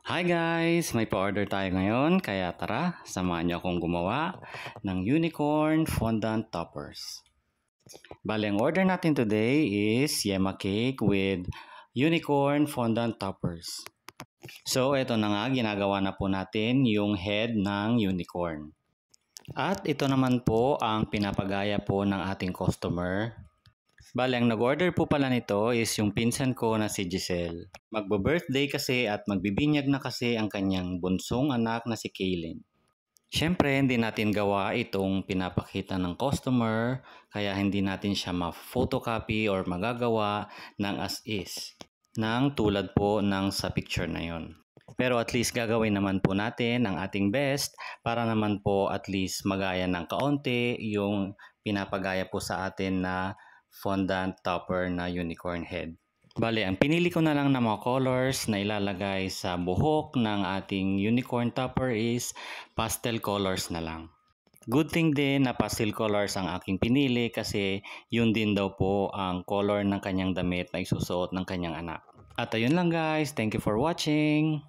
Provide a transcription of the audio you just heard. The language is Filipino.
Hi guys! May pa-order tayo ngayon kaya tara, samahan niyo akong gumawa ng unicorn fondant toppers. Bale, ang order natin today is yema cake with unicorn fondant toppers. So, ito na nga, ginagawa na po natin yung head ng unicorn. At ito naman po ang pinapagaya po ng ating customer. Bale, ang nag-order po pala nito is yung pinsan ko na si Giselle. Magbo-birthday kasi at magbibinyag na kasi ang kanyang bunsong anak na si Kaylin. Siyempre, hindi natin gawa itong pinapakita ng customer, kaya hindi natin siya ma-photocopy or magagawa ng as is, ng tulad po ng sa picture na yon. Pero at least gagawin naman po natin ang ating best para naman po at least magaya ng kaunti yung pinapagaya po sa atin na fondant topper na unicorn head. Bale, ang pinili ko na lang na mga colors na ilalagay sa buhok ng ating unicorn topper is pastel colors na lang. Good thing din na pastel colors ang aking pinili kasi yun din daw po ang color ng kanyang damit na isusuot ng kanyang anak. At ayun lang guys, thank you for watching!